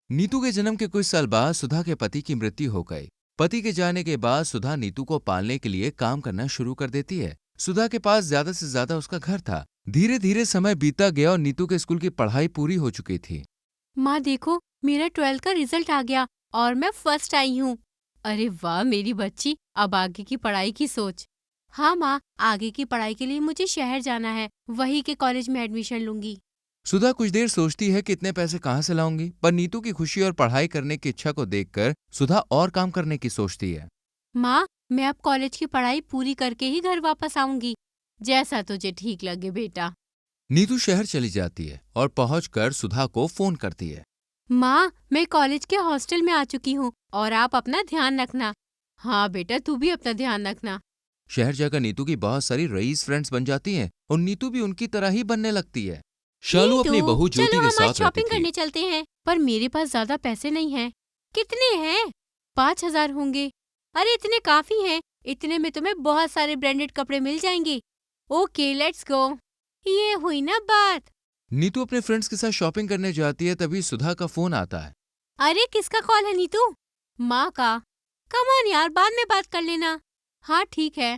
नीतू के जन्म के कुछ साल बाद सुधा के पति की मृत्यु हो गई। पति के जाने के बाद सुधा नीतू को पालने के लिए काम करना शुरू कर देती है। सुधा के पास ज्यादा से ज्यादा उसका घर था। धीरे धीरे समय बीता गया और नीतू के स्कूल की पढ़ाई पूरी हो चुकी थी। माँ देखो, मेरा 12th का रिजल्ट आ गया और मैं फर्स्ट आई हूँ। अरे वाह मेरी बच्ची, अब आगे की पढ़ाई की सोच। हाँ माँ, आगे की पढ़ाई के लिए मुझे शहर जाना है, वहीं के कॉलेज में एडमिशन लूंगी। सुधा कुछ देर सोचती है कि इतने पैसे कहाँ से लाऊंगी, पर नीतू की खुशी और पढ़ाई करने की इच्छा को देखकर सुधा और काम करने की सोचती है। माँ, मैं अब कॉलेज की पढ़ाई पूरी करके ही घर वापस आऊंगी। जैसा तुझे ठीक लगे बेटा। नीतू शहर चली जाती है और पहुंचकर सुधा को फोन करती है। माँ, मैं कॉलेज के हॉस्टल में आ चुकी हूँ और आप अपना ध्यान रखना। हाँ बेटा, तू भी अपना ध्यान रखना। शहर जाकर नीतू की बहुत सारी रईस फ्रेंड्स बन जाती हैं और नीतू भी उनकी तरह ही बनने लगती है। शालू नीतू, अपनी बहू चलो ज्योति के हम आज साथ रहती शॉपिंग थी। करने चलते हैं। पर मेरे पास ज्यादा पैसे नहीं हैं। कितने हैं? 5,000 होंगे। अरे इतने काफी हैं। इतने में तुम्हें बहुत सारे ब्रांडेड कपड़े मिल जाएंगे। Okay, let's go. ये हुई ना बात। नीतू अपने फ्रेंड्स के साथ शॉपिंग करने जाती है, तभी सुधा का फोन आता है। अरे किसका कॉल है नीतू? माँ का। कम ऑन यार, बाद में बात कर लेना। हाँ ठीक है।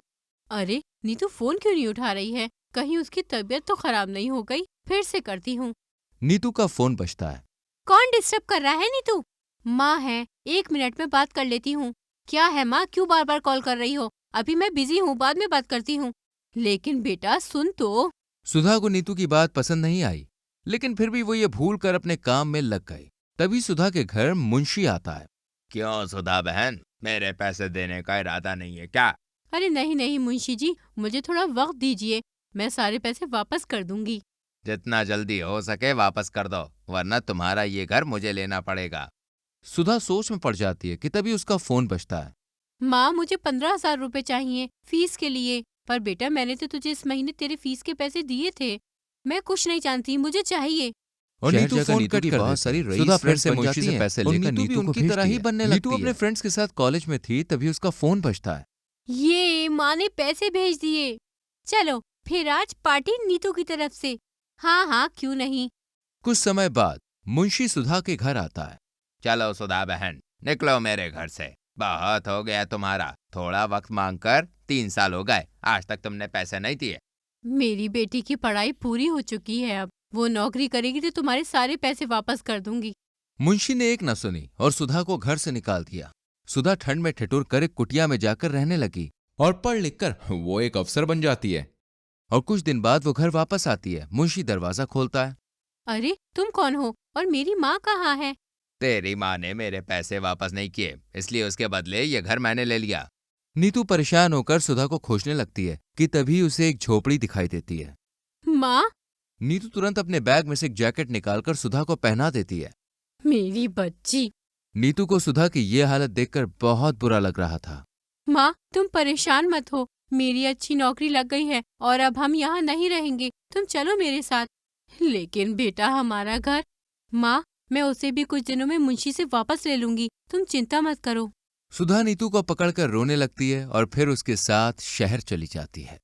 अरे नीतू फोन क्यों नहीं उठा रही है? कहीं उसकी तबीयत तो खराब नहीं हो गई? फिर से करती हूँ। नीतू का फोन बजता है। कौन डिस्टर्ब कर रहा है नीतू? माँ है, 1 मिनट में बात कर लेती हूँ। क्या है माँ, क्यों बार बार कॉल कर रही हो? अभी मैं बिजी हूँ, बाद में बात करती हूँ। लेकिन बेटा सुन तो। सुधा को नीतू की बात पसंद नहीं आई, लेकिन फिर भी वो ये भूल कर अपने काम में लग गई। तभी सुधा के घर मुंशी आता है। क्यों सुधा बहन, मेरे पैसे देने का इरादा नहीं है क्या? अरे नहीं नहीं मुंशी जी, मुझे थोड़ा वक्त दीजिए, मैं सारे पैसे वापस कर दूंगी। जितना जल्दी हो सके वापस कर दो, वरना तुम्हारा ये घर मुझे लेना पड़ेगा। सुधा सोच में पड़ जाती है कि तभी उसका फोन बजता है। माँ, मुझे 15,000 रुपए चाहिए फीस के लिए। पर बेटा मैंने तो तुझे इस महीने तेरे फीस के पैसे दिए थे। मैं कुछ नहीं जानती, मुझे चाहिए। और शहर नीतू जाकर फोन नीतू कट की कर बहुत देती सारी है। रईस सुधा फिर फ्रेंड्स से बन मुंशी जाती से हैं पैसे और लेकर नीतू भी नीतू को उनकी तरह भेजती ही है। बनने नीतू लगती अपने है। फ्रेंड्स के साथ कॉलेज में थी, तभी उसका फोन बजता है। ये माँ ने पैसे भेज दिए। चलो फिर आज पार्टी नीतू की तरफ से। हाँ हाँ, क्यों नहीं। कुछ समय बाद मुंशी सुधा के घर आता है। चलो सुधा बहन, निकलो मेरे घर से। बहुत हो गया तुम्हारा, थोड़ा वक्त मांगकर 3 साल हो गए, आज तक तुमने पैसे नहीं दिए। मेरी बेटी की पढ़ाई पूरी हो चुकी है, अब वो नौकरी करेगी तो तुम्हारे सारे पैसे वापस कर दूंगी। मुंशी ने एक न सुनी और सुधा को घर से निकाल दिया। सुधा ठंड में ठिठुर कर एक कुटिया में जाकर रहने लगी और पढ़ लिख कर वो एक अफसर बन जाती है। और कुछ दिन बाद वो घर वापस आती है। मुंशी दरवाजा खोलता है। अरे तुम कौन हो और मेरी माँ कहाँ है? तेरी माँ ने मेरे पैसे वापस नहीं किए, इसलिए उसके बदले ये घर मैंने ले लिया। नीतू परेशान होकर सुधा को खोजने लगती है कि तभी उसे एक झोपड़ी दिखाई देती है। माँ, नीतू तुरंत अपने बैग में से एक जैकेट निकालकर सुधा को पहना देती है। मेरी बच्ची। नीतू को सुधा की ये हालत देखकर बहुत बुरा लग रहा था। माँ तुम परेशान मत हो, मेरी अच्छी नौकरी लग गई है और अब हम यहाँ नहीं रहेंगे। तुम चलो मेरे साथ। लेकिन बेटा हमारा घर। माँ, मैं उसे भी कुछ दिनों में मुंशी से वापस ले लूंगी, तुम चिंता मत करो। सुधा नीतू को पकड़कर रोने लगती है और फिर उसके साथ शहर चली जाती है।